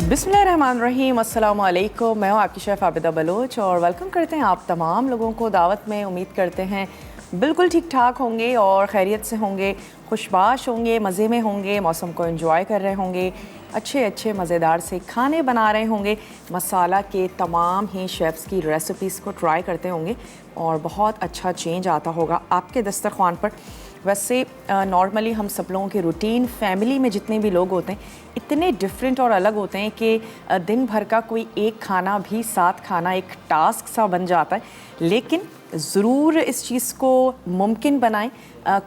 बिस्मिल्लाहिर्रहमानिर्रहीम, अस्सलाम वालेकुम। मैं हूँ आपकी शेफ़ आबिदा बलोच और वेलकम करते हैं आप तमाम लोगों को दावत में। उम्मीद करते हैं बिल्कुल ठीक ठाक होंगे और खैरियत से होंगे, खुशबाश होंगे, मज़े में होंगे, मौसम को एंजॉय कर रहे होंगे, अच्छे अच्छे मज़ेदार से खाने बना रहे होंगे, मसाला के तमाम ही शेफ़्स की रेसिपीज़ को ट्राई करते होंगे और बहुत अच्छा चेंज आता होगा आपके दस्तरखान पर। वैसे नॉर्मली हम सब लोगों के रूटीन फैमिली में जितने भी लोग होते हैं इतने डिफरेंट और अलग होते हैं कि दिन भर का कोई एक खाना भी साथ खाना एक टास्क सा बन जाता है। लेकिन ज़रूर इस चीज़ को मुमकिन बनाएं।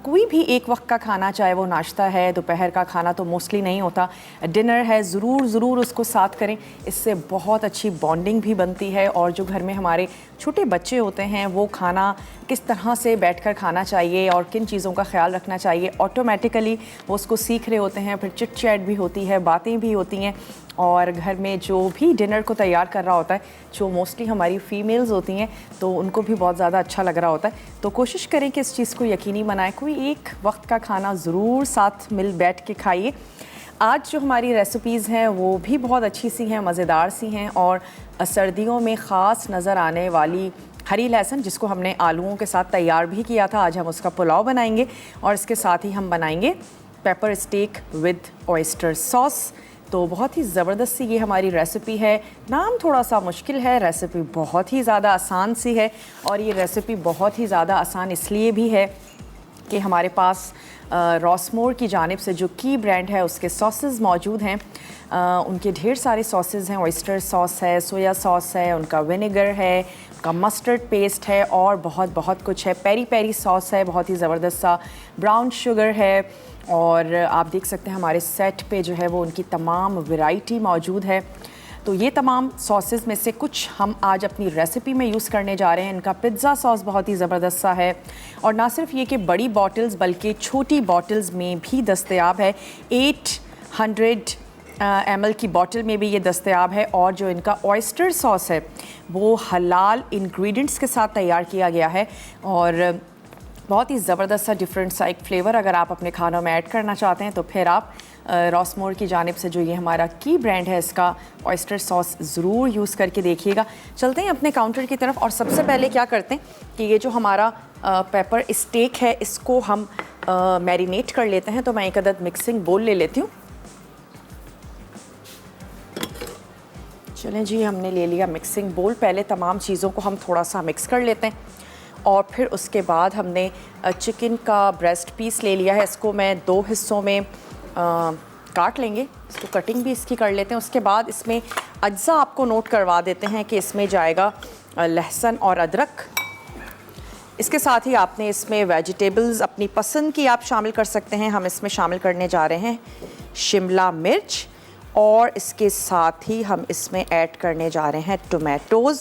कोई भी एक वक्त का खाना, चाहे वो नाश्ता है, दोपहर का खाना तो मोस्टली नहीं होता, डिनर है, ज़रूर उसको साथ करें। इससे बहुत अच्छी बॉन्डिंग भी बनती है। और जो घर में हमारे छोटे बच्चे होते हैं वो खाना किस तरह से बैठकर खाना चाहिए और किन चीज़ों का ख्याल रखना चाहिए, ऑटोमेटिकली वो उसको सीख रहे होते हैं। फिर चिट चैट भी होती है, बातें भी होती हैं। और घर में जो भी डिनर को तैयार कर रहा होता है, जो मोस्टली हमारी फ़ीमेल्स होती हैं, तो उनको भी बहुत ज़्यादा अच्छा लग रहा होता है। तो कोशिश करें कि इस चीज़ को यकीनी बनाएं, कोई एक वक्त का खाना ज़रूर साथ मिल बैठ के खाइए। आज जो हमारी रेसिपीज़ हैं वो भी बहुत अच्छी सी हैं, मज़ेदार सी हैं और सर्दियों में ख़ास नज़र आने वाली हरी लहसुन, जिसको हमने आलूओं के साथ तैयार भी किया था। आज हम उसका पुलाव बनाएंगे और इसके साथ ही हम बनाएंगे pepper steak with oyster sauce. तो बहुत ही ज़बरदस्त सी ये हमारी रेसिपी है। नाम थोड़ा सा मुश्किल है, रेसिपी बहुत ही ज़्यादा आसान सी है। और ये रेसिपी बहुत ही ज़्यादा आसान इसलिए भी है कि हमारे पास रॉसमोर की जानिब से जो की ब्रांड है उसके सॉसेस मौजूद हैं। उनके ढेर सारे सॉसेस हैं, ऑयस्टर सॉस है, सोया सॉस है, उनका विनेगर है, उनका मस्टर्ड पेस्ट है और बहुत कुछ है। पेरी पेरी सॉस है, बहुत ही ज़बरदस्त सा, ब्राउन शुगर है। और आप देख सकते हैं हमारे सेट पे जो है वो उनकी तमाम वैरायटी मौजूद है। तो ये तमाम सॉसेस में से कुछ हम आज अपनी रेसिपी में यूज़ करने जा रहे हैं। इनका पिज़्ज़ा सॉस बहुत ही ज़बरदस्त सा है और ना सिर्फ ये कि बड़ी बॉटल्स बल्कि छोटी बॉटल्स में भी दस्तयाब है। 800 ml की बॉटल में भी ये दस्तयाब है। और जो इनका ऑयस्टर सॉस है वो हलाल इंग्रेडिएंट्स के साथ तैयार किया गया है और बहुत ही ज़बरदस्त सा डिफरेंट सा एक फ्लेवर अगर आप अपने खानों में ऐड करना चाहते हैं तो फिर आप रॉसमोर की जानिब से जो ये हमारा की ब्रांड है इसका ऑयस्टर सॉस ज़रूर यूज़ करके देखिएगा। चलते हैं अपने काउंटर की तरफ और सबसे पहले क्या करते हैं कि ये जो हमारा पेपर स्टेक है इसको हम मैरिनेट कर लेते हैं। तो मैं एक अदद मिक्सिंग बोल ले लेती हूँ। चलें जी, हमने ले लिया मिक्सिंग बोल। पहले तमाम चीज़ों को हम थोड़ा सा मिक्स कर लेते हैं और फिर उसके बाद हमने चिकन का ब्रेस्ट पीस ले लिया है। इसको मैं 2 हिस्सों में काट लेंगे। इसको कटिंग भी इसकी कर लेते हैं। उसके बाद इसमें अज्जा आपको नोट करवा देते हैं कि इसमें जाएगा लहसुन और अदरक। इसके साथ ही आपने इसमें वेजिटेबल्स अपनी पसंद की आप शामिल कर सकते हैं। हम इसमें शामिल करने जा रहे हैं शिमला मिर्च और इसके साथ ही हम इसमें ऐड करने जा रहे हैं टोमेटोज़।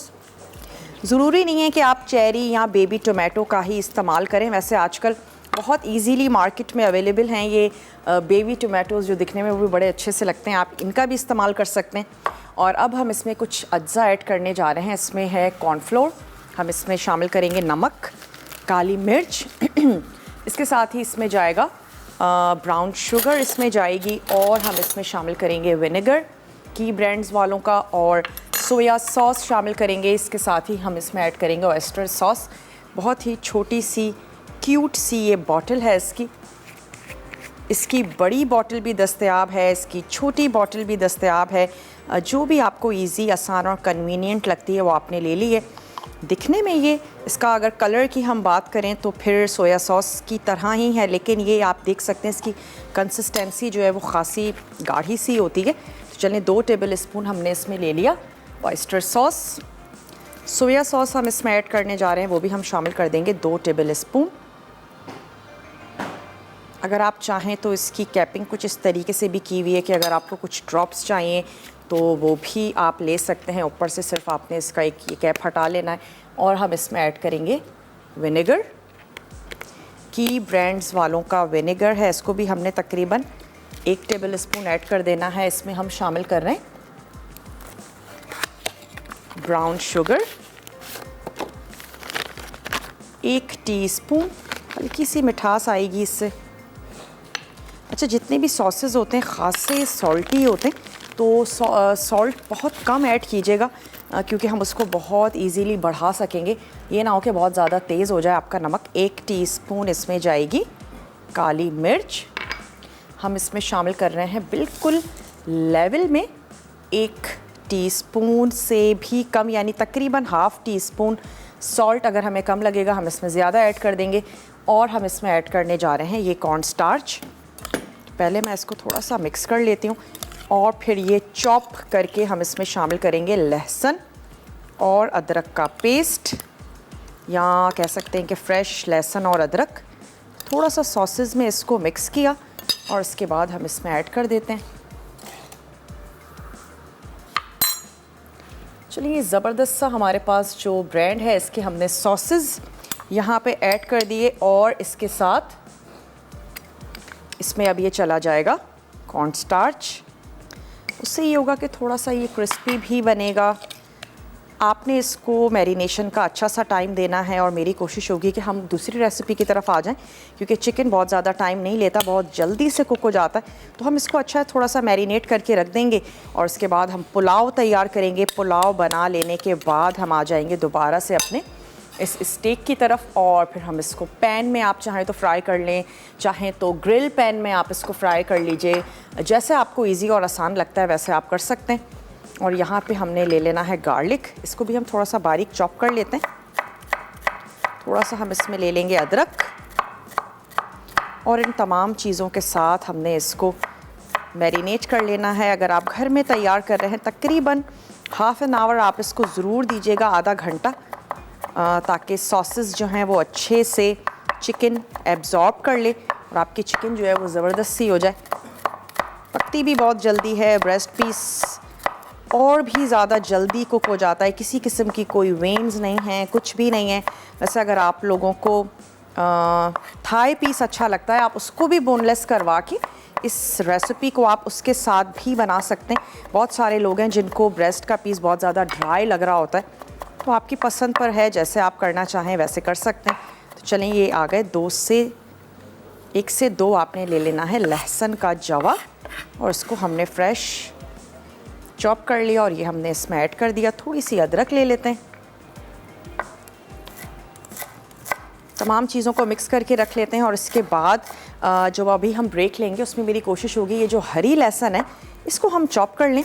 ज़रूरी नहीं है कि आप चेरी या बेबी टोमेटो का ही इस्तेमाल करें। वैसे आजकल बहुत इजीली मार्केट में अवेलेबल हैं ये बेबी टोमेटोज़ जो दिखने में वो भी बड़े अच्छे से लगते हैं। आप इनका भी इस्तेमाल कर सकते हैं। और अब हम इसमें कुछ अज्जा ऐड करने जा रहे हैं। इसमें है कॉर्नफ्लोर, हम इसमें शामिल करेंगे नमक, काली मिर्च इसके साथ ही इसमें जाएगा ब्राउन शुगर इसमें जाएगी और हम इसमें शामिल करेंगे विनेगर की ब्रांड्स वालों का और सोया सॉस शामिल करेंगे। इसके साथ ही हम इसमें ऐड करेंगे ऑयस्टर सॉस। बहुत ही छोटी सी क्यूट सी ये बॉटल है इसकी बड़ी बॉटल भी दस्तयाब है, इसकी छोटी बॉटल भी दस्तयाब है। जो भी आपको इजी, आसान और कन्वीनियंट लगती है वो आपने ले ली है। दिखने में ये इसका अगर कलर की हम बात करें तो फिर सोया सॉस की तरह ही है, लेकिन ये आप देख सकते हैं इसकी कंसिस्टेंसी जो है वो खासी गाढ़ी सी होती है। तो चलें 2 टेबल स्पून हमने इसमें ले लिया ऑयस्टर सॉस। सोया सॉस हम इसमें ऐड करने जा रहे हैं, वो भी हम शामिल कर देंगे 2 टेबल स्पून। अगर आप चाहें तो इसकी कैपिंग कुछ इस तरीके से भी की हुई है कि अगर आपको कुछ ड्रॉप्स चाहिए तो वो भी आप ले सकते हैं। ऊपर से सिर्फ आपने इसका एक ये कैप हटा लेना है। और हम इसमें ऐड करेंगे विनेगर, की ब्रांड्स वालों का विनेगर है, इसको भी हमने तकरीबन 1 टेबल स्पून ऐड कर देना है। इसमें हम शामिल कर रहे हैं ब्राउन शुगर 1 टीस्पून, हल्की सी मिठास आएगी इससे। अच्छा, जितने भी सॉसेस होते हैं ख़ास से सॉल्टी होते हैं, तो सॉल्ट बहुत कम ऐड कीजिएगा क्योंकि हम उसको बहुत इजीली बढ़ा सकेंगे। ये ना हो कि बहुत ज़्यादा तेज़ हो जाए आपका नमक। 1 टीस्पून इसमें जाएगी काली मिर्च। हम इसमें शामिल कर रहे हैं बिल्कुल लेवल में 1 टीस्पून से भी कम, यानी तकरीबन ½ टीस्पून सॉल्ट। अगर हमें कम लगेगा हम इसमें ज़्यादा ऐड कर देंगे। और हम इसमें ऐड करने जा रहे हैं ये कॉर्न स्टार्च। पहले मैं इसको थोड़ा सा मिक्स कर लेती हूँ और फिर ये चॉप करके हम इसमें शामिल करेंगे लहसुन और अदरक का पेस्ट, या कह सकते हैं कि फ्रेश लहसुन और अदरक। थोड़ा सा सॉसेज में इसको मिक्स किया और इसके बाद हम इसमें ऐड कर देते हैं। चलिए, ज़बरदस्त सा हमारे पास जो ब्रांड है इसके हमने सॉसेज यहाँ पे ऐड कर दिए और इसके साथ इसमें अब ये चला जाएगा कॉर्न स्टार्च। उससे ये होगा कि थोड़ा सा ये क्रिस्पी भी बनेगा। आपने इसको मैरिनेशन का अच्छा सा टाइम देना है और मेरी कोशिश होगी कि हम दूसरी रेसिपी की तरफ आ जाएं क्योंकि चिकन बहुत ज़्यादा टाइम नहीं लेता, बहुत जल्दी से कुक हो जाता है। तो हम इसको अच्छा थोड़ा सा मैरिनेट करके रख देंगे और उसके बाद हम पुलाव तैयार करेंगे। पुलाव बना लेने के बाद हम आ जाएंगे दोबारा से अपने इस स्टेक की तरफ और फिर हम इसको पैन में, आप चाहें तो फ्राई कर लें, चाहें तो ग्रिल पैन में आप इसको फ्राई कर लीजिए। जैसे आपको इजी और आसान लगता है वैसे आप कर सकते हैं। और यहाँ पे हमने ले लेना है गार्लिक। इसको भी हम थोड़ा सा बारीक चॉप कर लेते हैं। थोड़ा सा हम इसमें ले लेंगे अदरक और इन तमाम चीज़ों के साथ हमने इसको मैरिनेट कर लेना है। अगर आप घर में तैयार कर रहे हैं तकरीबन ½ एन आवर आप इसको ज़रूर दीजिएगा, आधा घंटा, ताकि सॉसेस जो हैं वो अच्छे से चिकन एब्जॉर्ब कर ले और आपकी चिकन जो है वो ज़बरदस्त सी हो जाए। पकती भी बहुत जल्दी है। ब्रेस्ट पीस और भी ज़्यादा जल्दी कुक हो जाता है। किसी किस्म की कोई वेन्स नहीं है, कुछ भी नहीं है। वैसे अगर आप लोगों को थाई पीस अच्छा लगता है आप उसको भी बोनलेस करवा के इस रेसिपी को आप उसके साथ भी बना सकते हैं। बहुत सारे लोग हैं जिनको ब्रेस्ट का पीस बहुत ज़्यादा ड्राई लग रहा होता है, तो आपकी पसंद पर है, जैसे आप करना चाहें वैसे कर सकते हैं। तो चलें, ये आ गए 1 से 2 आपने ले लेना है लहसुन का जवा और इसको हमने फ्रेश चॉप कर लिया और ये हमने इसमें ऐड कर दिया। थोड़ी सी अदरक ले लेते हैं। तमाम चीज़ों को मिक्स करके रख लेते हैं और इसके बाद जो अभी हम ब्रेक लेंगे उसमें मेरी कोशिश होगी ये जो हरी लहसुन है इसको हम चॉप कर लें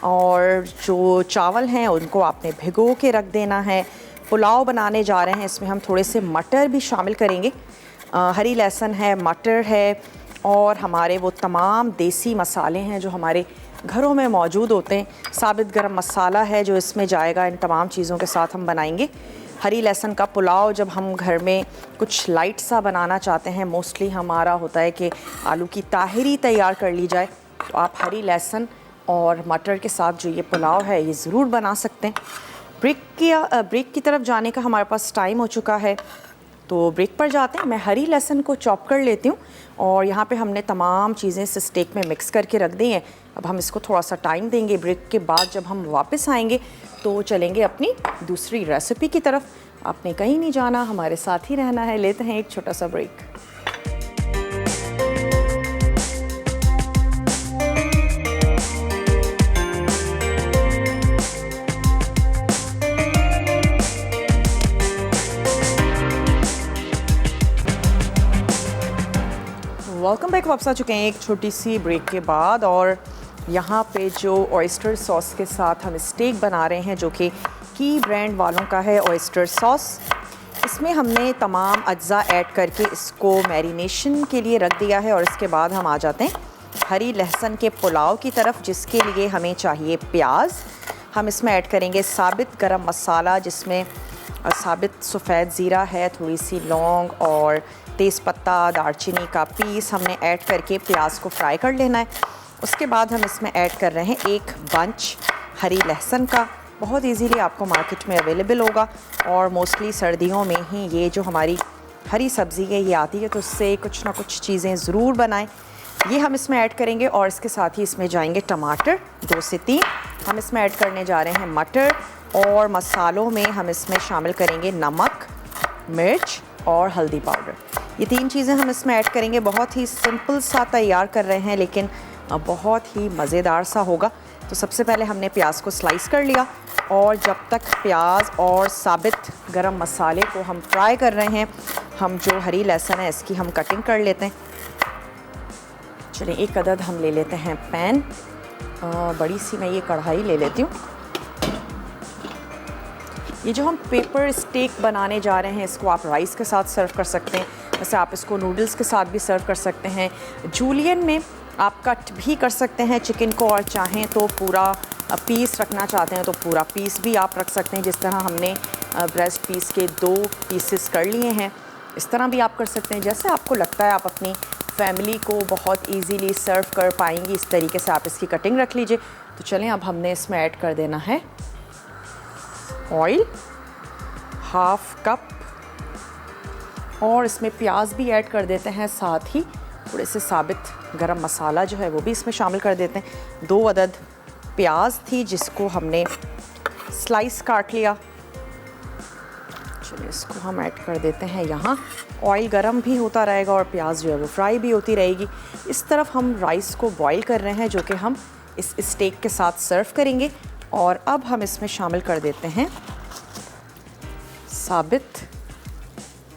और जो चावल हैं उनको आपने भिगो के रख देना है। पुलाव बनाने जा रहे हैं, इसमें हम थोड़े से मटर भी शामिल करेंगे। हरी लहसुन है, मटर है और हमारे वो तमाम देसी मसाले हैं जो हमारे घरों में मौजूद होते हैं। साबित गरम मसाला है जो इसमें जाएगा। इन तमाम चीज़ों के साथ हम बनाएंगे हरी लहसुन का पुलाव। जब हम घर में कुछ लाइट सा बनाना चाहते हैं, मोस्टली हमारा होता है कि आलू की ताहिरी तैयार कर ली जाए, तो आप हरी लहसुन और मटर के साथ जो ये पुलाव है ये ज़रूर बना सकते हैं। ब्रेक की तरफ जाने का हमारे पास टाइम हो चुका है, तो ब्रेक पर जाते हैं। मैं हरी लहसुन को चॉप कर लेती हूँ और यहाँ पे हमने तमाम चीज़ें इस स्टेक में मिक्स करके रख दी हैं। अब हम इसको थोड़ा सा टाइम देंगे। ब्रेक के बाद जब हम वापस आएंगे तो चलेंगे अपनी दूसरी रेसिपी की तरफ। आपने कहीं नहीं जाना, हमारे साथ ही रहना है। लेते हैं एक छोटा सा ब्रेक। Welcome back. वापस आ चुके हैं एक छोटी सी ब्रेक के बाद और यहाँ पे जो ऑयस्टर सॉस के साथ हम स्टेक बना रहे हैं जो कि की ब्रांड वालों का है ऑयस्टर सॉस। इसमें हमने तमाम अज्जा ऐड करके इसको मैरिनेशन के लिए रख दिया है और इसके बाद हम आ जाते हैं हरी लहसुन के पुलाव की तरफ, जिसके लिए हमें चाहिए प्याज। हम इसमें ऐड करेंगे साबित गरम मसाला, जिसमें साबित सफ़ेद ज़ीरा है, थोड़ी सी लौंग और तेज़पत्ता, दालचीनी का पीस हमने ऐड करके प्याज को फ्राई कर लेना है। उसके बाद हम इसमें ऐड कर रहे हैं 1 बंच हरी लहसुन का। बहुत इजीली आपको मार्केट में अवेलेबल होगा और मोस्टली सर्दियों में ही ये जो हमारी हरी सब्ज़ी है ये आती है, तो उससे कुछ ना कुछ चीज़ें ज़रूर बनाएं। ये हम इसमें ऐड करेंगे और इसके साथ ही इसमें जाएंगे टमाटर 2 से 3। हम इसमें ऐड करने जा रहे हैं मटर और मसालों में हम इसमें शामिल करेंगे नमक, मिर्च और हल्दी पाउडर। ये 3 चीज़ें हम इसमें ऐड करेंगे। बहुत ही सिंपल सा तैयार कर रहे हैं लेकिन बहुत ही मज़ेदार सा होगा। तो सबसे पहले हमने प्याज को स्लाइस कर लिया और जब तक प्याज और साबित गरम मसाले को हम फ्राई कर रहे हैं, हम जो हरी लहसुन है इसकी हम कटिंग कर लेते हैं। चलिए एक अदद हम ले लेते हैं पैन, बड़ी सी मैं ये कढ़ाई ले लेती हूँ। ये जो हम पेपर स्टेक बनाने जा रहे हैं इसको आप राइस के साथ सर्व कर सकते हैं, वैसे आप इसको नूडल्स के साथ भी सर्व कर सकते हैं। जूलियन में आप कट भी कर सकते हैं चिकन को, और चाहें तो पूरा पीस रखना चाहते हैं तो पूरा पीस भी आप रख सकते हैं। जिस तरह हमने ब्रेस्ट पीस के 2 पीसेस कर लिए हैं, इस तरह भी आप कर सकते हैं। जैसे आपको लगता है आप अपनी फैमिली को बहुत इजीली सर्व कर पाएंगी, इस तरीके से आप इसकी कटिंग रख लीजिए। तो चलें अब हमने इसमें ऐड कर देना है ऑयल, 1/2 कप, और इसमें प्याज भी ऐड कर देते हैं, साथ ही थोड़े से साबित गरम मसाला जो है वो भी इसमें शामिल कर देते हैं। 2 अदद प्याज थी जिसको हमने स्लाइस काट लिया। चलिए इसको हम ऐड कर देते हैं यहाँ। ऑयल गरम भी होता रहेगा और प्याज जो है वो फ्राई भी होती रहेगी। इस तरफ हम राइस को बॉईल कर रहे हैं जो कि हम इस स्टेक के साथ सर्व करेंगे। और अब हम इसमें शामिल कर देते हैं साबित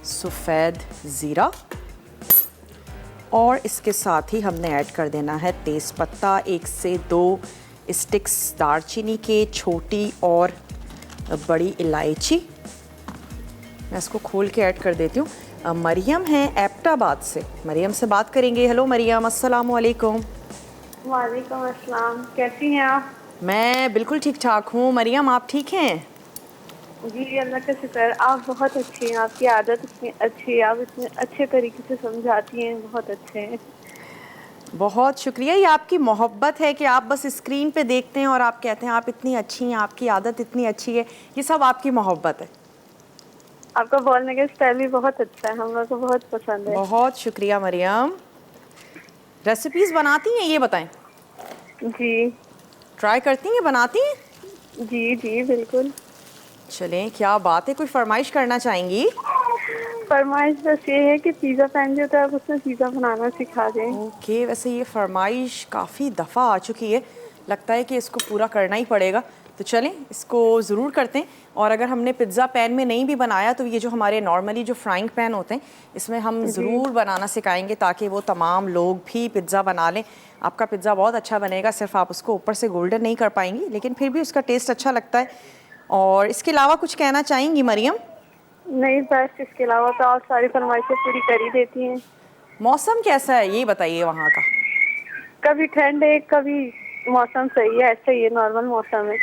सफ़ेद ज़ीरा, और इसके साथ ही हमने ऐड कर देना है तेज़पत्ता, 1 से 2 स्टिक्स दालचीनी के, छोटी और बड़ी इलायची। मैं इसको खोल के ऐड कर देती हूँ। मरियम है एबटाबाद से, मरियम से बात करेंगे। हेलो मरियम, अस्सलाम वालेकुम। वालेकुम अस्सलाम, कैसी हैं आप? मैं बिल्कुल ठीक ठाक हूँ। मरियम आप ठीक हैं? जी अल्लाह का शुक्र, आप बहुत अच्छी हैं, आपकी आदत इतनी अच्छी है, आप इतने अच्छे तरीके से समझाती हैं, बहुत अच्छे हैं। बहुत शुक्रिया। ये आपकी मोहब्बत है कि आप बस स्क्रीन पे देखते हैं और आप कहते हैं आप इतनी अच्छी हैं, आपकी आदत इतनी अच्छी है, ये सब आपकी मोहब्बत है। आपका बोलने का स्टाइल भी बहुत अच्छा है, हम लोग को बहुत पसंद है। बहुत शुक्रिया मरियम। रेसिपीज़ बनाती हैं ये बताएं? जी ट्राई करती हैं, बनाती हैं? जी जी बिल्कुल। चलें, क्या बात है, कोई फरमाइश करना चाहेंगी? फरमाइश बस ये है कि पिज़्ज़ा पैन जो होता है आप उसमें पिज़्ज़ा बनाना सिखा दें। ओके, वैसे ये फरमाइश काफ़ी दफ़ा आ चुकी है, लगता है कि इसको पूरा करना ही पड़ेगा। तो चलें इसको ज़रूर करते हैं। और अगर हमने पिज़्ज़ा पैन में नहीं भी बनाया तो ये जो हमारे नॉर्मली जो फ्राइंग पैन होते हैं इसमें हम ज़रूर बनाना सिखाएंगे ताकि वो तमाम लोग भी पिज़्ज़ा बना लें। आपका पिज़्ज़ा बहुत अच्छा बनेगा, सिर्फ आप उसको ऊपर से गोल्डन नहीं कर पाएंगी लेकिन फिर भी उसका टेस्ट अच्छा लगता है। और इसके अलावा कुछ कहना चाहेंगी मरियम? नहीं बस इसके अलावा तो आप सारी फरमाइशें पूरी कर ही देती हैं। मौसम कैसा है ये बताइए वहाँ का? कभी ठंड है कभी मौसम सही है, ऐसे ही है, नॉर्मल मौसम है।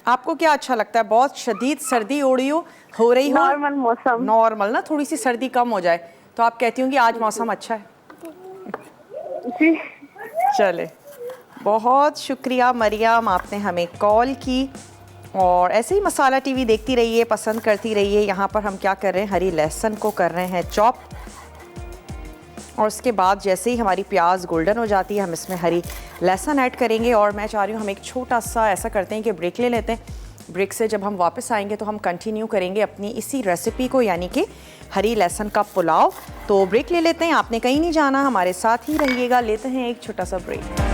आपको क्या अच्छा लगता है, बहुत शदीद सर्दी हो रही हो? नॉर्मल मौसम। नॉर्मल ना, थोड़ी सी सर्दी कम हो जाए तो आप कहती होंगी आज मौसम अच्छा है। जी चले, बहुत शुक्रिया मरियम, आपने हमें कॉल की। और ऐसे ही मसाला टीवी देखती रहिए, पसंद करती रहिए। यहाँ पर हम क्या कर रहे हैं, हरी लहसुन को कर रहे हैं चॉप, और उसके बाद जैसे ही हमारी प्याज गोल्डन हो जाती है हम इसमें हरी लहसुन ऐड करेंगे। और मैं चाह रही हूँ हम एक छोटा सा ऐसा करते हैं कि ब्रेक ले लेते हैं। ब्रेक से जब हम वापस आएंगे तो हम कंटिन्यू करेंगे अपनी इसी रेसिपी को, यानी कि हरी लहसुन का पुलाव। तो ब्रेक ले लेते हैं, आपने कहीं नहीं जाना, हमारे साथ ही रहिएगा। लेते हैं एक छोटा सा ब्रेक।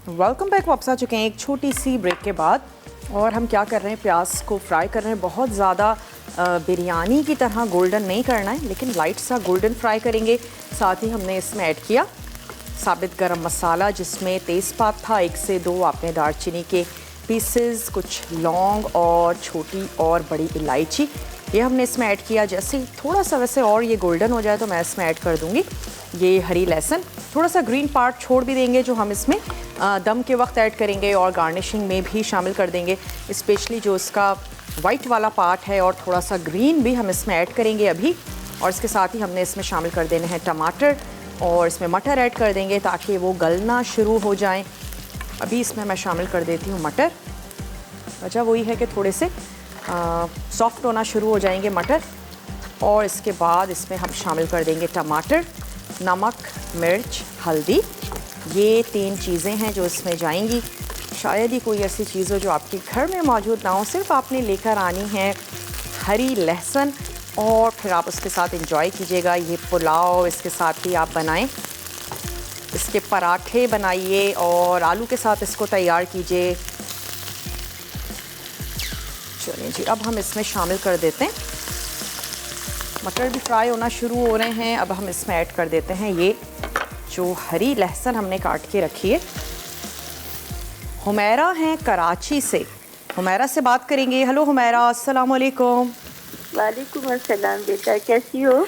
Welcome back. वापस आ चुके हैं एक छोटी सी ब्रेक के बाद, और हम क्या कर रहे हैं, प्याज को फ्राई कर रहे हैं। बहुत ज़्यादा बिरयानी की तरह गोल्डन नहीं करना है लेकिन लाइट सा गोल्डन फ्राई करेंगे। साथ ही हमने इसमें ऐड किया साबित गरम मसाला जिसमें तेज़पात था, 1 से 2 आपने दालचीनी के पीसेस, कुछ लौंग और छोटी और बड़ी इलायची, ये हमने इसमें ऐड किया। जैसे ही थोड़ा सा वैसे और ये गोल्डन हो जाए तो मैं इसमें ऐड कर दूँगी ये हरी लहसुन। थोड़ा सा ग्रीन पार्ट छोड़ भी देंगे जो हम इसमें दम के वक्त ऐड करेंगे और गार्निशिंग में भी शामिल कर देंगे, स्पेशली जो इसका वाइट वाला पार्ट है। और थोड़ा सा ग्रीन भी हम इसमें ऐड करेंगे अभी। और इसके साथ ही हमने इसमें शामिल कर देने हैं टमाटर, और इसमें मटर ऐड कर देंगे ताकि वो गलना शुरू हो जाएं। अभी इसमें मैं शामिल कर देती हूँ मटर। वजह वही है कि थोड़े से सॉफ्ट होना शुरू हो जाएंगे मटर। और इसके बाद इसमें हम शामिल कर देंगे टमाटर, नमक, मिर्च, हल्दी, ये 3 चीज़ें हैं जो इसमें जाएंगी। शायद ही कोई ऐसी चीज़ हो जो आपके घर में मौजूद ना हो। सिर्फ आपने लेकर आनी है हरी लहसुन और फिर आप उसके साथ एंजॉय कीजिएगा। ये पुलाव इसके साथ ही आप बनाएं, इसके पराठे बनाइए और आलू के साथ इसको तैयार कीजिए। चलिए जी, अब हम इसमें शामिल कर देते हैं, मटर भी फ्राई होना शुरू हो रहे हैं। अब हम इसमें ऐड कर देते हैं ये जो हरी लहसुन हमने काट के रखी है। हुमैरा हैं कराची से, हुमैरा से बात करेंगे। हेलो हुमैरा, अस्सलाम वालेकुम। वालेकुम अस्सलाम बेटा, कैसी हो?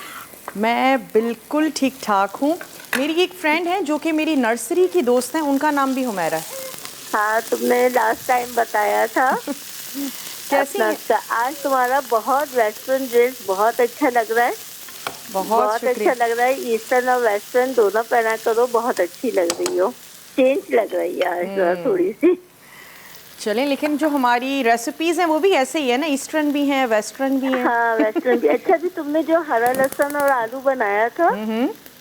मैं बिल्कुल ठीक ठाक हूँ। मेरी एक फ्रेंड है जो कि मेरी नर्सरी की दोस्त हैं, उनका नाम भी हुमैरा है। हाँ, तुमने लास्ट टाइम बताया था। कैसी हैं? आज तुम्हारा बहुत वेस्टर्न ड्रेस बहुत अच्छा लग रहा है। बहुत अच्छा लग रहा है। ईस्टर्न और वेस्टर्न दोनों पहना करो, बहुत अच्छी लग रही हो। चेंज लग रही है आज थोड़ी सी। चलें, लेकिन जो हमारी रेसिपीज हैं वो भी ऐसे ही है ना, ईस्टर्न भी हैं वेस्टर्न भी हैं। हाँ, वेस्टर्न भी अच्छा। भी तुमने जो हरा लहसुन और आलू बनाया था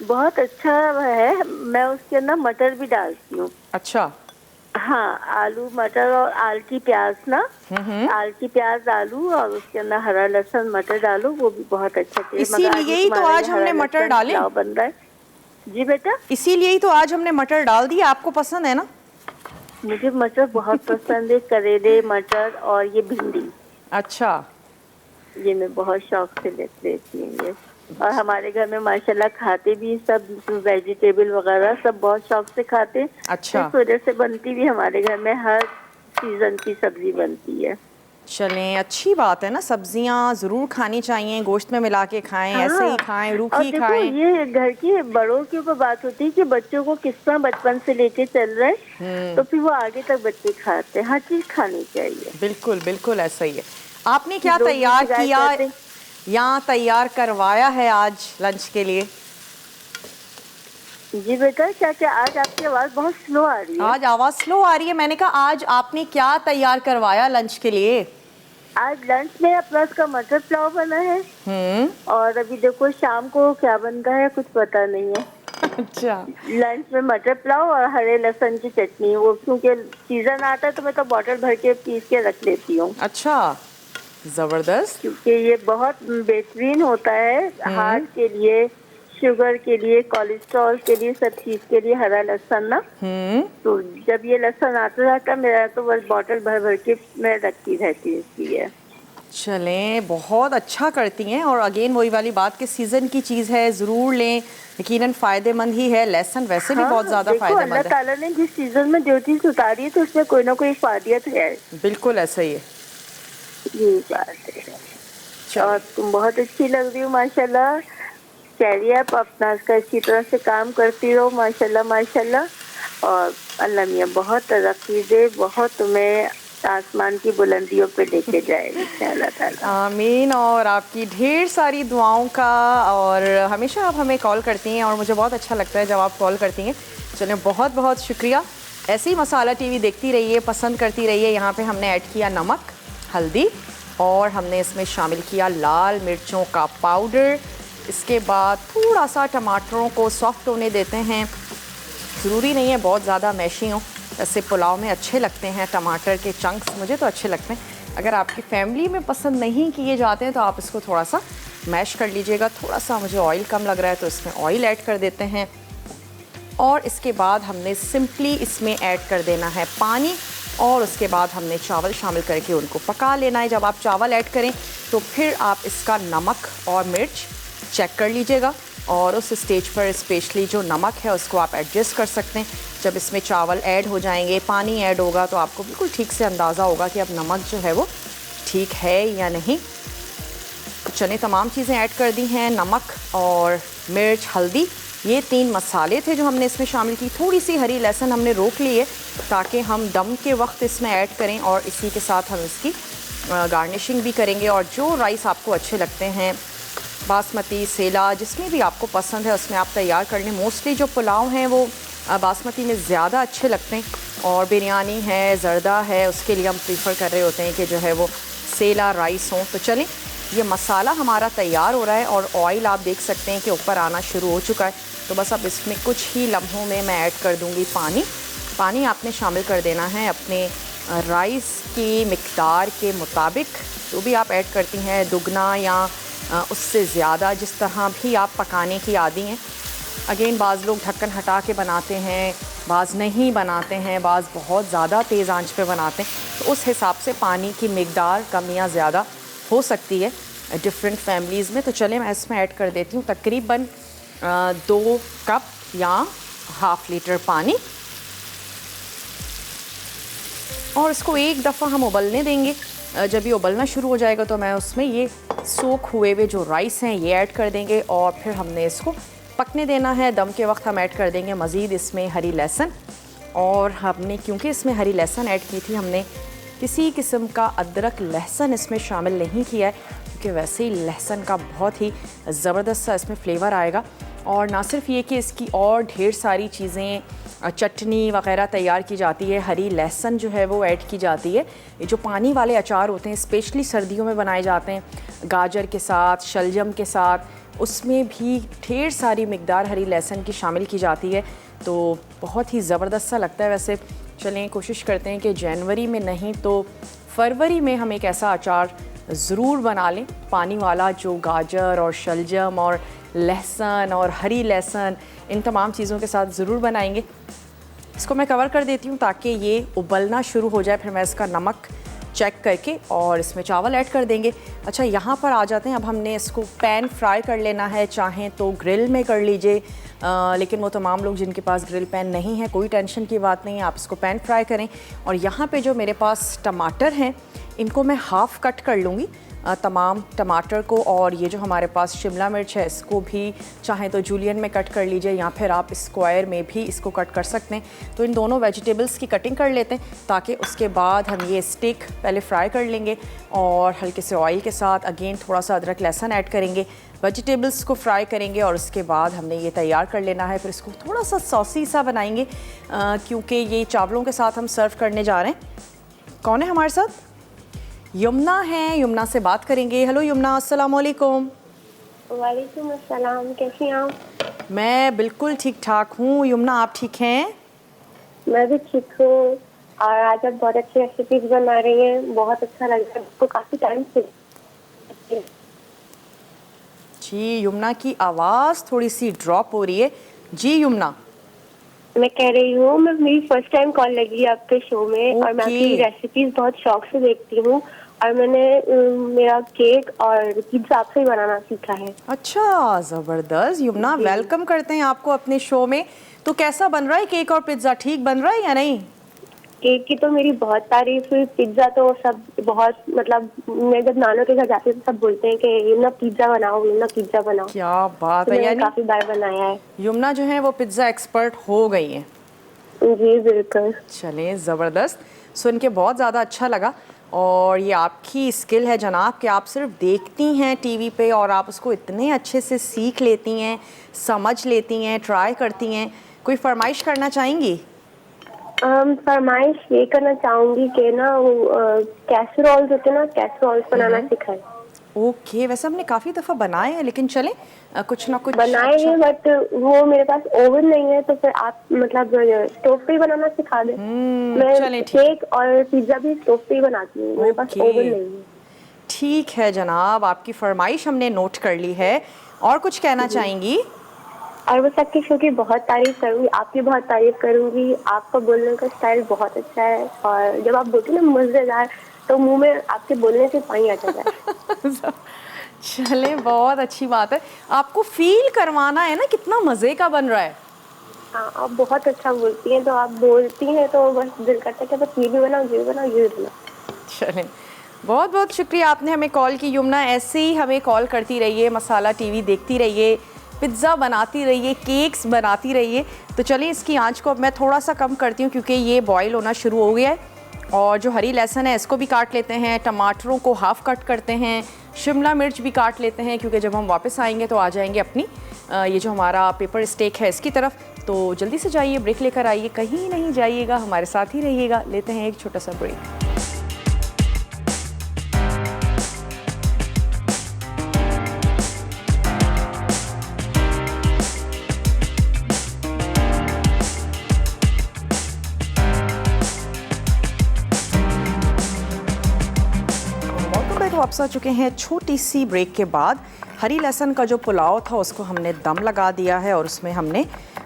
बहुत अच्छा है। मैं उसके अंदर मटर भी डालती हूँ। अच्छा। हाँ, आलू मटर और आलकी प्याज ना, आलकी प्याज डालू और उसके अंदर हरा लहसुन मटर डालू, वो भी बहुत अच्छा टेस्ट। इसीलिए ही तो आज हमने मटर डाले। बन रहा है जी बेटा, इसीलिए ही तो आज हमने मटर डाल दिया। आपको पसंद है ना? मुझे मटर बहुत पसंद है। करेले, मटर और ये भिंडी। अच्छा। ये मैं बहुत शौक से लेती हूँ ये। और हमारे घर में माशाल्लाह खाते भी सब, वेजिटेबल वगैरह सब बहुत शौक से खाते हैं। अच्छा। इस वजह से बनती भी हमारे घर में हर सीजन की सब्जी बनती है। चलें, अच्छी बात है ना, सब्जियां ज़रूर खानी चाहिए, गोश्त में मिला के खाएं। हाँ। ऐसे ही खाएं, रूखी खाएं। ये घर की बड़ों के ऊपर बात होती है कि बच्चों को किस तरह बचपन से लेके चल रहे हैं, तो फिर वो आगे तक बच्चे खाते हैं। हर चीज खानी चाहिए। बिल्कुल बिल्कुल ऐसा ही है। आपने क्या तैयार किया या तैयार करवाया है आज लंच के लिए? जी बेटा, क्या क्या आज आपकी आवाज बहुत स्लो आ रही है। आज आवाज स्लो आ रही है। मैंने कहा आज आपने क्या तैयार करवाया लंच के लिए? आज लंच में अपना उसका मटर पुलाव बना है। और अभी देखो शाम को क्या बन रहा है कुछ पता नहीं है। अच्छा। लंच में मटर पुलाव और हरे लहसुन की चटनी। वो क्योंकि सीजन आता है तो मैं तो बॉटल भर के पीस के रख लेती हूँ। अच्छा, जबरदस्त। क्योंकि ये बहुत बेहतरीन होता है हार्ट के लिए, शुगर के लिए, कोलेस्ट्रॉल के लिए, सब चीज के लिए हरा लहसुन ना। तो जब ये लहसुन आता रहता मेरा तो बस बॉटल भर भर के मैं रखती रहती हूँ इसलिए। चलें, बहुत अच्छा करती हैं। और अगेन वही वाली बात कि सीज़न की चीज़ है, ज़रूर लें, यकीनन फ़ायदेमंद ही है। लहसुन वैसे भी बहुत ज़्यादा फ़ायदेमंद है। अल्लाह ताला ने जिस सीजन में जो चीज़ उतारी है तो उसमें कोई ना कोई फायदियत है। बिल्कुल ऐसा ही है। ये बात है। और तुम बहुत अच्छी लग रही हो माशाल्लाह। चलिए आप अपना इसका अच्छी तरह से काम करती रहो माशाल्लाह माशाल्लाह। और अल्लाह मियाँ बहुत तरक्की दे, बहुत तुम्हें आसमान की बुलंदियों पे लेके जाएगी अल्लाह ताला। आमीन। और आपकी ढेर सारी दुआओं का। और हमेशा आप हमें कॉल करती हैं और मुझे बहुत अच्छा लगता है जब आप कॉल करती हैं। चलें, बहुत बहुत शुक्रिया। ऐसे ही मसाला टीवी देखती रहिए, पसंद करती रहिए। यहाँ पे हमने ऐड किया नमक, हल्दी और हमने इसमें शामिल किया लाल मिर्चों का पाउडर। इसके बाद थोड़ा सा टमाटरों को सॉफ्ट होने देते हैं। ज़रूरी नहीं है बहुत ज़्यादा मैशी हो, ऐसे पुलाव में अच्छे लगते हैं टमाटर के चंक्स, मुझे तो अच्छे लगते हैं। अगर आपकी फैमिली में पसंद नहीं किए जाते हैं तो आप इसको थोड़ा सा मैश कर लीजिएगा। थोड़ा सा मुझे ऑयल कम लग रहा है तो इसमें ऑयल ऐड कर देते हैं। और इसके बाद हमने सिंपली इसमें ऐड कर देना है पानी। और उसके बाद हमने चावल शामिल करके उनको पका लेना है। जब आप चावल ऐड करें तो फिर आप इसका नमक और मिर्च चेक कर लीजिएगा। और उस स्टेज पर स्पेशली जो नमक है उसको आप एडजस्ट कर सकते हैं। जब इसमें चावल ऐड हो जाएंगे, पानी ऐड होगा तो आपको बिल्कुल ठीक से अंदाज़ा होगा कि अब नमक जो है वो ठीक है या नहीं। चने तमाम चीज़ें ऐड कर दी हैं, नमक और मिर्च, हल्दी, ये 3 मसाले थे जो हमने इसमें शामिल की। थोड़ी सी हरी लहसुन हमने रोक ली है ताकि हम दम के वक्त इसमें ऐड करें और इसी के साथ हम इसकी गार्निशिंग भी करेंगे। और जो राइस आपको अच्छे लगते हैं, बासमती, सेला, जिसमें भी आपको पसंद है उसमें आप तैयार कर लें। मोस्टली जो पुलाव हैं वो बासमती में ज़्यादा अच्छे लगते हैं। और बिरयानी है, ज़र्दा है, उसके लिए हम प्रीफर कर रहे होते हैं कि जो है वो सेला राइस हो। तो चलें, ये मसाला हमारा तैयार हो रहा है और ऑयल आप देख सकते हैं कि ऊपर आना शुरू हो चुका है। तो बस अब इसमें कुछ ही लम्हों में मैं ऐड कर दूंगी पानी पानी आपने शामिल कर देना है अपने राइस की मिक़दार के मुताबिक। जो भी आप ऐड करती हैं, दुगना या उससे ज़्यादा, जिस तरह भी आप पकाने की आदी हैं। अगेन बाज़ लोग ढक्कन हटा के बनाते हैं, बाज़ नहीं बनाते हैं, बाज़ बहुत ज़्यादा तेज़ आंच पे बनाते हैं, तो उस हिसाब से पानी की मिक़दार कम या ज़्यादा हो सकती है डिफरेंट फैमिलीज़ में। तो चले मैं इसमें ऐड कर देती हूँ तकरीबन 2 कप या ½ लीटर पानी, और इसको एक दफ़ा हम उबलने देंगे। जब ये उबलना शुरू हो जाएगा तो मैं उसमें ये सोख हुए हुए जो राइस हैं ये ऐड कर देंगे, और फिर हमने इसको पकने देना है। दम के वक्त हम ऐड कर देंगे मज़ीद इसमें हरी लहसुन, और हमने क्योंकि इसमें हरी लहसुन ऐड की थी, हमने किसी किस्म का अदरक लहसुन इसमें शामिल नहीं किया है, क्योंकि वैसे ही लहसुन का बहुत ही ज़बरदस्त सा इसमें फ्लेवर आएगा। और ना सिर्फ ये कि इसकी और ढेर सारी चीज़ें, चटनी वग़ैरह तैयार की जाती है, हरी लहसुन जो है वो ऐड की जाती है। ये जो पानी वाले अचार होते हैं स्पेशली सर्दियों में बनाए जाते हैं, गाजर के साथ, शलजम के साथ, उसमें भी ढेर सारी मिक़दार हरी लहसुन की शामिल की जाती है, तो बहुत ही ज़बरदस्त सा लगता है। वैसे चलें कोशिश करते हैं कि जनवरी में नहीं तो फरवरी में हम एक ऐसा अचार ज़रूर बना लें, पानी वाला, जो गाजर और शलजम और लहसुन और हरी लहसुन इन तमाम चीज़ों के साथ ज़रूर बनाएंगे। इसको मैं कवर कर देती हूँ ताकि ये उबलना शुरू हो जाए, फिर मैं इसका नमक चेक करके और इसमें चावल ऐड कर देंगे। अच्छा, यहाँ पर आ जाते हैं। अब हमने इसको पैन फ्राई कर लेना है, चाहें तो ग्रिल में कर लीजिए, लेकिन वो तमाम लोग जिनके पास ग्रिल पैन नहीं है, कोई टेंशन की बात नहीं है, आप इसको पैन फ्राई करें। और यहाँ पे जो मेरे पास टमाटर हैं, इनको मैं हाफ़ कट कर लूँगी, तमाम टमाटर को। और ये जो हमारे पास शिमला मिर्च है, इसको भी चाहें तो जूलियन में कट कर लीजिए, या फिर आप स्क्वायर में भी इसको कट कर सकते हैं। तो इन दोनों वेजिटेबल्स की कटिंग कर लेते हैं, ताकि उसके बाद हम ये स्टिक पहले फ्राई कर लेंगे, और हल्के से ऑयल के साथ अगेन थोड़ा सा अदरक लहसुन ऐड करेंगे, वेजिटेबल्स को फ्राई करेंगे, और उसके बाद हमने ये तैयार कर लेना है। फिर इसको थोड़ा सा सॉसी सा बनाएंगे, क्योंकि ये चावलों के साथ हम सर्व करने जा रहे हैं। कौन है हमारे साथ? यमुना है, यमुना से बात करेंगे। हेलो यमुना, अस्सलाम वालेकुम। वालेकुम अस्सलाम, कैसी हैं आप? मैं बिल्कुल ठीक ठाक हूँ। यमुना, आप ठीक हैं? मैं भी ठीक हूँ, और आज आप बहुत अच्छी रेसिपीज बना रही हैं, बहुत अच्छा लग रहा है आपको काफ़ी टाइम से। जी, यमुना की आवाज़ थोड़ी सी ड्रॉप हो रही है। जी यमुना, मैं कह रही हूँ, मैं मेरी फर्स्ट टाइम कॉल लगी आपके शो में, और मैं आपकी रेसिपीज बहुत शौक से देखती हूँ, और मैंने मेरा केक और पिज्जा आपसे ही बनाना सीखा है। अच्छा, ज़बरदस्त। यमुना, वेलकम करते हैं आपको अपने शो में। तो कैसा बन रहा है केक और पिज्ज़ा, ठीक बन रहा है या नहीं? केक की तो मेरी बहुत तारीफ हुई, पिज्जा तो सब बहुत, मतलब मैं जब नानों के घर जाती हूँ तो सब बोलते हैं कि यमुना पिज्जा बनाओ, यमुना पिज्जा बनाओ। क्या बात है, मैंने काफी बार बनाया है। यमुना जो है वो पिज्ज़ा एक्सपर्ट हो गई है। जी बिल्कुल। चलें, ज़बरदस्त, सुन के बहुत ज़्यादा अच्छा लगा। और ये आपकी स्किल है जनाब कि आप सिर्फ देखती हैं टीवी पे, और आप उसको इतने अच्छे से सीख लेती हैं, समझ लेती हैं, ट्राई करती हैं। कोई फरमाइश करना चाहेंगी? फरमाइश ये करना चाहूंगी कि ना वो कैसरोल्स होते हैं ना, कैसरोल्स बनाना सिखाएं। ओके, वैसे हमने काफ़ी दफ़ा बनाए हैं, लेकिन चलें कुछ ना कुछ बनाए हैं, बट वो मेरे पास ओवन नहीं है, तो फिर आप मतलब स्टोव पे ही बनाना सिखा दें। मैं केक और पिज्जा भी स्टोव पे ही बनाती हूँ, मेरे पास ओवन नहीं है। ठीक है जनाब, आपकी फरमाइश हमने नोट कर ली है। और कुछ कहना चाहेंगी? और बस आपके शो की बहुत तारीफ करूंगी, आपकी बहुत तारीफ करूंगी। आपका बोलने का स्टाइल बहुत अच्छा है, और जब आप बोलते हैं ना मजेदार, तो मुंह में आपके बोलने से पानी आ जाता है। चले, बहुत अच्छी बात है। आपको फील करवाना है ना कितना मजे का बन रहा है। हाँ, आप बहुत अच्छा बोलती हैं, तो आप बोलती हैं तो बस दिल करता है कि बस ये भी बनाओ, ये भी बनाओ, ये भी बनाओ। चलें, बहुत बहुत शुक्रिया आपने हमें कॉल की यमुना। ऐसे ही हमें कॉल करती रहिए, मसाला टीवी देखती रहिए, पिज़्ज़ा बनाती रहिए, केक्स बनाती रहिए। तो चलिए, इसकी आंच को अब मैं थोड़ा सा कम करती हूँ, क्योंकि ये बॉईल होना शुरू हो गया है। और जो हरी लहसुन है इसको भी काट लेते हैं, टमाटरों को हाफ़ कट करते हैं, शिमला मिर्च भी काट लेते हैं, क्योंकि जब हम वापस आएंगे तो आ जाएंगे अपनी ये जो हमारा पेपर स्टेक है इसकी तरफ। तो जल्दी से जाइए, ब्रेक लेकर आइए, कहीं नहीं जाइएगा, हमारे साथ ही रहिएगा। लेते हैं एक छोटा सा ब्रेक। तो वापस आ चुके हैं छोटी सी ब्रेक के बाद। हरी लहसुन का जो पुलाव था उसको हमने दम लगा दिया है और उसमें हमने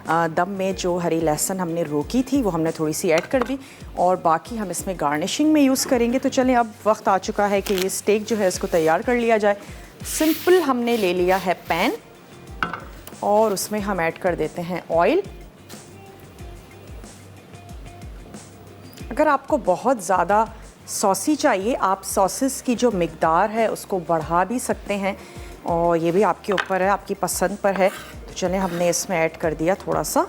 दम में जो हरी लहसुन हमने रोकी थी वो हमने थोड़ी सी ऐड कर दी और बाकी हम इसमें गार्निशिंग में यूज़ करेंगे। तो चलें अब वक्त आ चुका है कि ये स्टेक जो है इसको तैयार कर लिया जाए। सिंपल हमने ले लिया है पैन और उसमें हम ऐड कर देते हैं ऑयल। अगर आपको बहुत ज़्यादा सॉसी चाहिए आप सॉसेस की जो मिकदार है उसको बढ़ा भी सकते हैं और ये भी आपके ऊपर है, आपकी पसंद पर है। तो चलें हमने इसमें ऐड कर दिया थोड़ा सा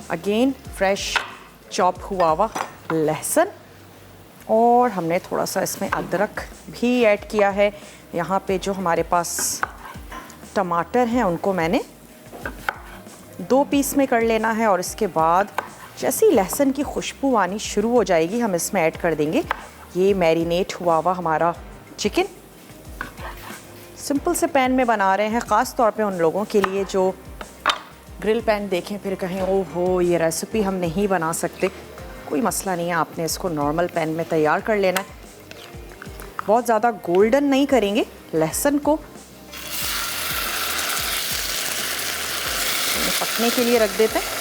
अगेन फ्रेश चॉप हुआ हुआ लहसुन और हमने थोड़ा सा इसमें अदरक भी ऐड किया है। यहाँ पे जो हमारे पास टमाटर हैं उनको मैंने 2 पीस में कर लेना है और इसके बाद जैसे ही लहसुन की खुशबू आनी शुरू हो जाएगी हम इसमें ऐड कर देंगे ये मैरिनेट हुआ हुआ हमारा चिकन। सिंपल से पैन में बना रहे हैं, ख़ास तौर पे उन लोगों के लिए जो ग्रिल पैन देखें फिर कहें ओहो ये रेसिपी हम नहीं बना सकते। कोई मसला नहीं है, आपने इसको नॉर्मल पैन में तैयार कर लेना है। बहुत ज़्यादा गोल्डन नहीं करेंगे लहसुन को, पकने के लिए रख देते हैं।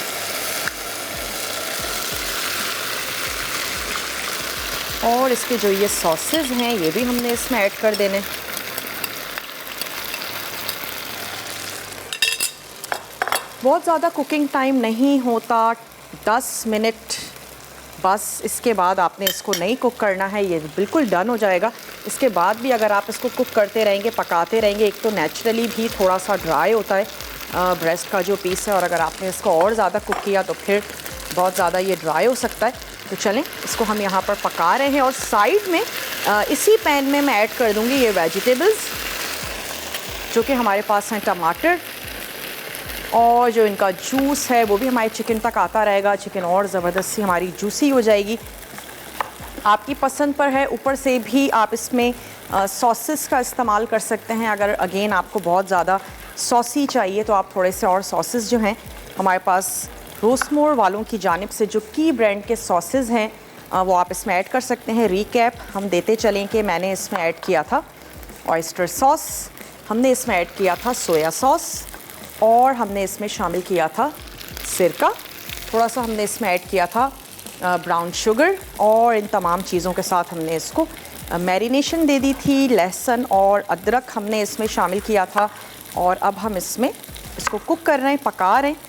और इसके जो ये सॉसेज हैं ये भी हमने इसमें ऐड कर देने। बहुत ज़्यादा कुकिंग टाइम नहीं होता, 10 मिनट बस। इसके बाद आपने इसको नहीं कुक करना है, ये बिल्कुल डन हो जाएगा। इसके बाद भी अगर आप इसको कुक करते रहेंगे, पकाते रहेंगे, एक तो नेचुरली भी थोड़ा सा ड्राई होता है ब्रेस्ट का जो पीस है और अगर आपने इसको और ज़्यादा कुक किया तो फिर बहुत ज़्यादा ये ड्राई हो सकता है। तो चलें इसको हम यहाँ पर पका रहे हैं और साइड में इसी पैन में मैं ऐड कर दूँगी ये वेजिटेबल्स जो कि हमारे पास हैं। टमाटर और जो इनका जूस है वो भी हमारे चिकन तक आता रहेगा। चिकन और ज़बरदस्त सी हमारी जूसी हो जाएगी। आपकी पसंद पर है, ऊपर से भी आप इसमें सॉसेस का इस्तेमाल कर सकते हैं। अगर अगेन आपको बहुत ज़्यादा सॉसी चाहिए तो आप थोड़े से और सॉसेस जो हैं हमारे पास रोस्टमोर वालों की जानिब से जो की ब्रांड के सॉसेस हैं वो आप इसमें ऐड कर सकते हैं। रीकैप हम देते चलें कि मैंने इसमें ऐड किया था ऑयस्टर सॉस, हमने इसमें ऐड किया था सोया सॉस और हमने इसमें शामिल किया था सिरका, थोड़ा सा हमने इसमें ऐड किया था ब्राउन शुगर और इन तमाम चीज़ों के साथ हमने इसको मैरिनेशन दे दी थी। लहसुन और अदरक हमने इसमें शामिल किया था और अब हम इसमें इसको कुक कर रहे हैं, पका रहे हैं।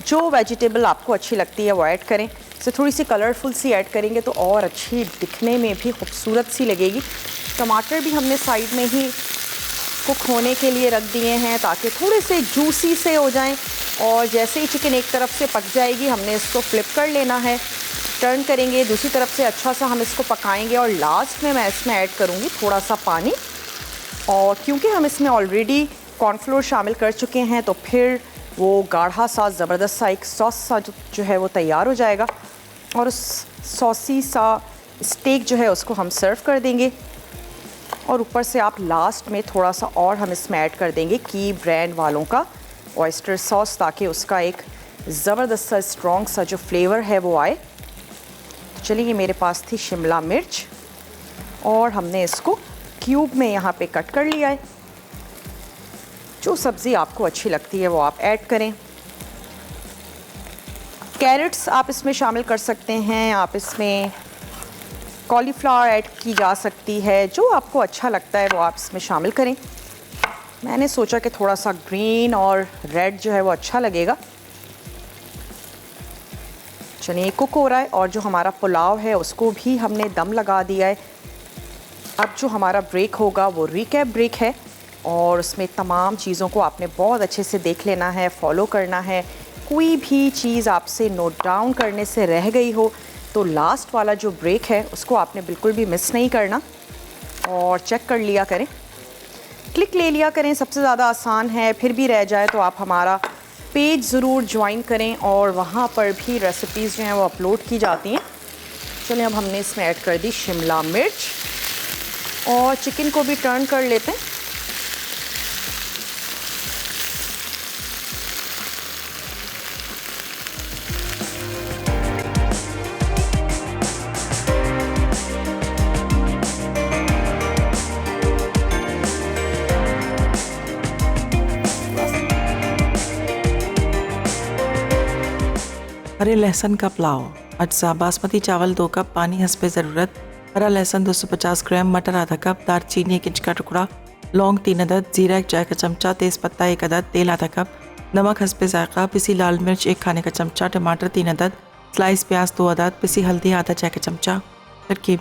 जो वेजिटेबल आपको अच्छी लगती है वो ऐड करें। इसे थोड़ी सी कलरफुल सी ऐड करेंगे तो और अच्छी दिखने में भी खूबसूरत सी लगेगी। टमाटर भी हमने साइड में ही कुक होने के लिए रख दिए हैं ताकि थोड़े से जूसी से हो जाएं और जैसे ही चिकन एक तरफ से पक जाएगी हमने इसको फ्लिप कर लेना है, टर्न करेंगे, दूसरी तरफ से अच्छा सा हम इसको पकाएंगे और लास्ट में मैं इसमें ऐड करूँगी थोड़ा सा पानी। और क्योंकि हम इसमें ऑलरेडी कॉर्नफ्लोर शामिल कर चुके हैं तो फिर वो गाढ़ा सा ज़बरदस्त सा एक सॉस सा जो है वो तैयार हो जाएगा और उस सॉसी सा स्टेक जो है उसको हम सर्व कर देंगे। और ऊपर से आप लास्ट में थोड़ा सा और हम इसमें ऐड कर देंगे की ब्रांड वालों का ऑयस्टर सॉस ताकि उसका एक ज़बरदस्त सा स्ट्रॉन्ग सा जो फ्लेवर है वो आए। तो चलिए मेरे पास थी शिमला मिर्च और हमने इसको क्यूब में यहाँ पे कट कर लिया है। जो सब्ज़ी आपको अच्छी लगती है वो आप ऐड करें। कैरेट्स आप इसमें शामिल कर सकते हैं, आप इसमें कॉलीफ्लावर ऐड की जा सकती है, जो आपको अच्छा लगता है वो आप इसमें शामिल करें। मैंने सोचा कि थोड़ा सा ग्रीन और रेड जो है वो अच्छा लगेगा। चलिए कुक हो रहा है और जो हमारा पुलाव है उसको भी हमने दम लगा दिया है। अब जो हमारा ब्रेक होगा वो रिकैप ब्रेक है और उसमें तमाम चीज़ों को आपने बहुत अच्छे से देख लेना है, फॉलो करना है। कोई भी चीज़ आपसे नोट डाउन करने से रह गई हो तो लास्ट वाला जो ब्रेक है उसको आपने बिल्कुल भी मिस नहीं करना और चेक कर लिया करें, क्लिक ले लिया करें। सबसे ज़्यादा आसान है, फिर भी रह जाए तो आप हमारा पेज ज़रूर ज्वाइन करें और वहाँ पर भी रेसिपीज़ जो हैं वो अपलोड की जाती हैं। चलिए अब हमने इसमें ऐड कर दी शिमला मिर्च और चिकन को भी टर्न कर लेते हैं। हरे लहसुन का पुलाव। अज्जा बासमती चावल 2 कप, पानी हस्बे ज़रूरत, हरा लहसुन 250 ग्राम, मटर आधा कप, दालचीनी 1 इंच का टुकड़ा, लौंग 3 अदद, जीरा 1 चाय का चमचा, तेज़पत्ता 1 अदद, तेल आधा कप, नमक हस्बे ज़ायक़ा, पिसी लाल मिर्च 1 खाने का चमचा, टमाटर 3 अदद, स्लाइस प्याज 2 अदद, पिसी हल्दी आधा चाय का चमचा। तरकीब: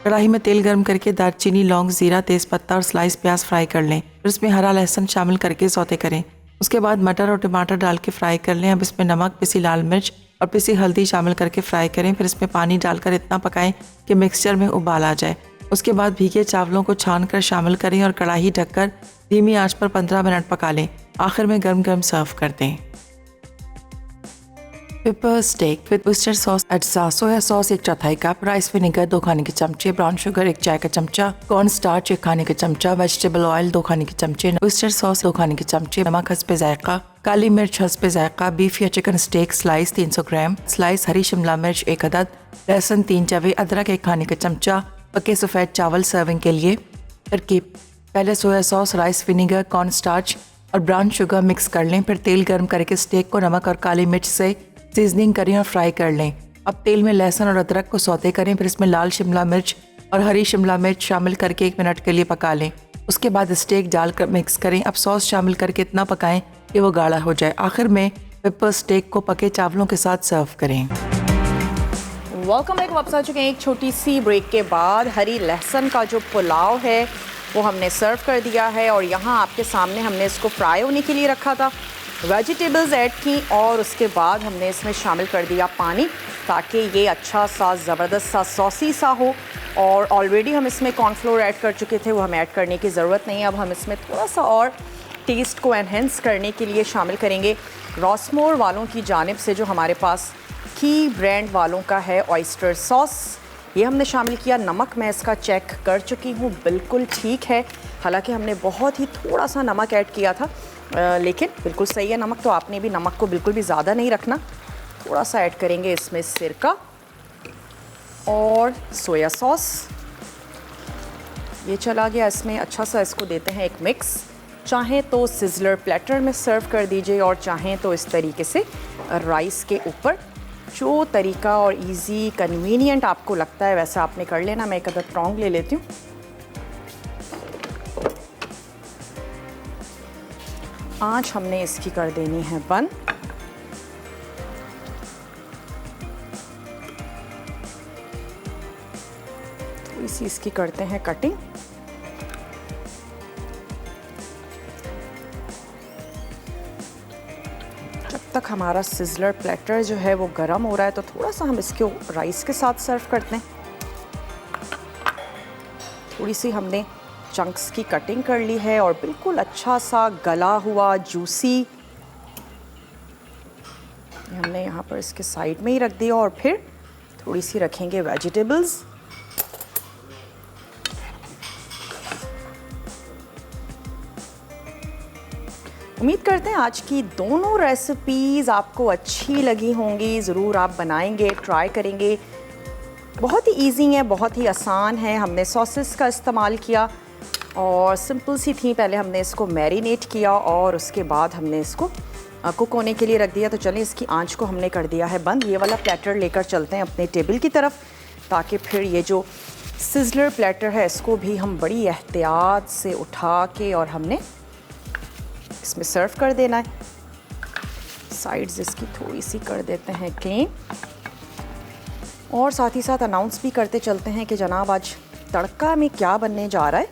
कढ़ाई में तेल गर्म करके दालचीनी, लौंग, जीरा, तेज़पत्ता और स्लाइस प्याज फ्राई कर लें। फिर इसमें हरा लहसुन शामिल करके सौते करें। उसके बाद मटर और टमाटर डाल के फ्राई कर लें। अब इसमें नमक, पिसी लाल मिर्च और पिसी हल्दी शामिल करके फ्राई करें। फिर इसमें पानी डालकर इतना पकाएं कि मिक्सचर में उबाल आ जाए। उसके बाद भीगे चावलों को छान कर शामिल करें और कढ़ाई ढककर धीमी आंच पर 15 मिनट पका लें। आखिर में गर्म गर्म सर्व कर दें। Pepper steak with oyster sauce. अज्जा: सोया सॉस 1 चौथाई कप, राइस विनेगर 2 खाने के चमचे, ब्राउन शुगर 1 चाय का चमचा, कॉर्न स्टार्च 1 खाने के चमचा, वेजिटेबल ऑयल 2 खाने के चमचे, ऑयस्टर सॉस 2 खाने के चमचे, नमक हस्बे ज़ायक़ा, काली मिर्च हस्बे ज़ायक़ा, बीफ या चिकन स्टेक स्लाइस 300 ग्राम, स्लाइस हरी शिमला मिर्च 1 अदद, लहसुन 3 जवे, अदरक 1 खाने का चमचा, पके सफ़ेद चावल सर्विंग के लिए। तरकीब: पहले soya sauce, rice vinegar, corn starch और ब्राउन शुगर मिक्स कर लें। फिर तेल गर्म करके स्टेक को नमक और काली मिर्च से सीजनिंग करें और फ्राई कर लें। अब तेल में लहसुन और अदरक को सौते करें। फिर इसमें लाल शिमला मिर्च और हरी शिमला मिर्च शामिल करके 1 मिनट के लिए पका लें। उसके बाद स्टेक डालकर मिक्स करें। अब सॉस शामिल करके इतना पकाएं कि वो गाढ़ा हो जाए। आखिर में पेपर स्टेक को पके चावलों के साथ सर्व करें। Welcome back. वापस आ चुके हैं एक छोटी सी ब्रेक के बाद। हरी लहसुन का जो पुलाव है वो हमने सर्व कर दिया है और यहाँ आपके सामने हमने इसको फ्राई होने के लिए रखा था। वेजिटेबल्स ऐड की और उसके बाद हमने इसमें शामिल कर दिया पानी ताकि ये अच्छा सा ज़बरदस्त सा सॉसी सा हो। और ऑलरेडी हम इसमें कॉर्नफ्लोर ऐड कर चुके थे, वो हमें ऐड करने की ज़रूरत नहीं है। अब हम इसमें थोड़ा सा और टेस्ट को एनहेंस करने के लिए शामिल करेंगे रॉसमोर वालों की जानिब से जो हमारे पास की ब्रांड वालों का है ऑयस्टर सॉस। ये हमने शामिल किया। नमक मैं इसका चेक कर चुकी हूँ, बिल्कुल ठीक है। हालांकि हमने बहुत ही थोड़ा सा नमक ऐड किया था, लेकिन बिल्कुल सही है नमक। तो आपने भी नमक को बिल्कुल भी ज़्यादा नहीं रखना। थोड़ा सा ऐड करेंगे इसमें सिरका और सोया सॉस। ये चला गया इसमें। अच्छा सा इसको देते हैं एक मिक्स। चाहें तो सिजलर प्लेटर में सर्व कर दीजिए और चाहें तो इस तरीके से राइस के ऊपर। जो तरीका और इजी कन्वीनियंट आपको लगता है वैसा आपने कर लेना। मैं एक अदद प्रॉन्ग ले लेती हूँ। आँच हमने इसकी कर देनी है बंद। थोड़ी सी इसकी करते हैं कटिंग। जब तक हमारा सिजलर प्लेटर जो है वो गर्म हो रहा है तो थोड़ा सा हम इसको राइस के साथ सर्व करते हैं। थोड़ी सी हमने चंक्स की कटिंग कर ली है और बिल्कुल अच्छा सा गला हुआ जूसी हमने यहाँ पर इसके साइड में ही रख दिया। और फिर थोड़ी सी रखेंगे वेजिटेबल्स। उम्मीद करते हैं आज की दोनों रेसिपीज़ आपको अच्छी लगी होंगी। ज़रूर आप बनाएंगे, ट्राई करेंगे। बहुत ही इजी है, बहुत ही आसान है। हमने सॉसेस का इस्तेमाल किया और सिंपल सी थी। पहले हमने इसको मैरिनेट किया और उसके बाद हमने इसको कुक होने के लिए रख दिया। तो चलें इसकी आंच को हमने कर दिया है बंद। ये वाला प्लेटर लेकर चलते हैं अपने टेबल की तरफ ताकि फिर ये जो सिजलर प्लेटर है इसको भी हम बड़ी एहतियात से उठा के और हमने इसमें सर्व कर देना है। साइड्स इसकी थोड़ी सी कर देते हैं क्लीन और साथ ही साथ अनाउंस भी करते चलते हैं कि जनाब आज तड़का में क्या बनने जा रहा है।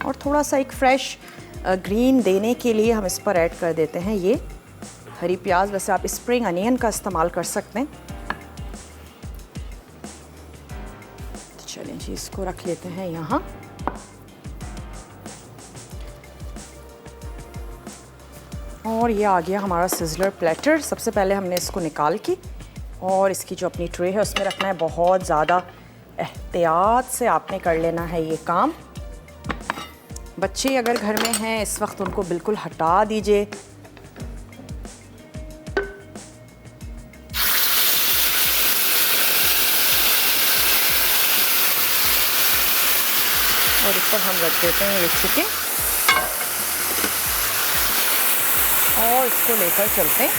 और थोड़ा सा एक फ्रेश ग्रीन देने के लिए हम इस पर ऐड कर देते हैं ये हरी प्याज। वैसे आप स्प्रिंग अनियन का इस्तेमाल कर सकते हैं। तो चलें जी इसको रख लेते हैं यहाँ। और ये आ गया हमारा सिजलर प्लेटर। सबसे पहले हमने इसको निकाल के और इसकी जो अपनी ट्रे है उसमें रखना है। बहुत ज़्यादा एहतियात से आपने कर लेना है ये काम। बच्चे अगर घर में हैं इस वक्त उनको बिल्कुल हटा दीजिए। और ऊपर हम रख देते हैं ये चिकन और इसको लेकर चलते हैं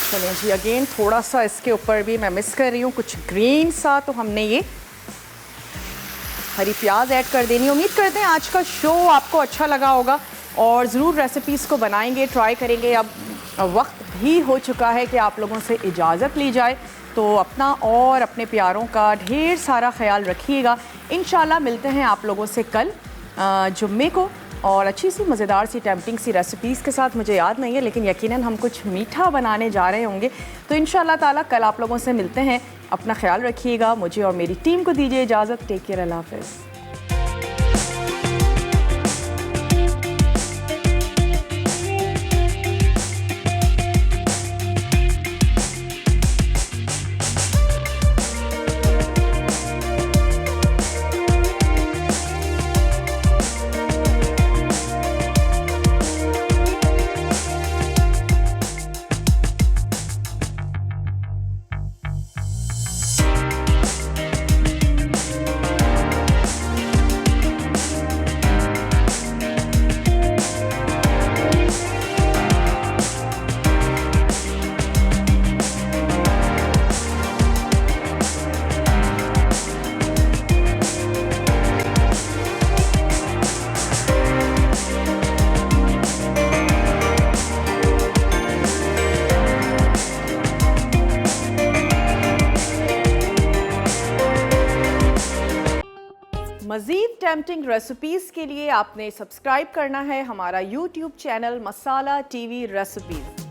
चलें जी, अगेन थोड़ा सा इसके ऊपर भी मैं मिक्स कर रही हूँ कुछ ग्रीन सा, तो हमने ये हरी प्याज ऐड कर देनी। उम्मीद करते हैं आज का शो आपको अच्छा लगा होगा और ज़रूर रेसिपीज़ को बनाएंगे, ट्राई करेंगे। अब वक्त भी हो चुका है कि आप लोगों से इजाज़त ली जाए, तो अपना और अपने प्यारों का ढेर सारा ख्याल रखिएगा। इंशाल्लाह मिलते हैं आप लोगों से कल जुम्मे को और अच्छी सी मज़ेदार सी टेम्पटिंग सी रेसिपीज़ के साथ। मुझे याद नहीं है लेकिन यकीनन हम कुछ मीठा बनाने जा रहे होंगे। तो इंशाल्लाह ताला कल आप लोगों से मिलते हैं। अपना ख्याल रखिएगा। मुझे और मेरी टीम को दीजिए इजाज़त। टेक केयर, अल्लाह हाफ़िज़। मज़ीद टेम्पटिंग रेसिपीज़ के लिए आपने सब्सक्राइब करना है हमारा YouTube चैनल मसाला TV रेसिपीज़।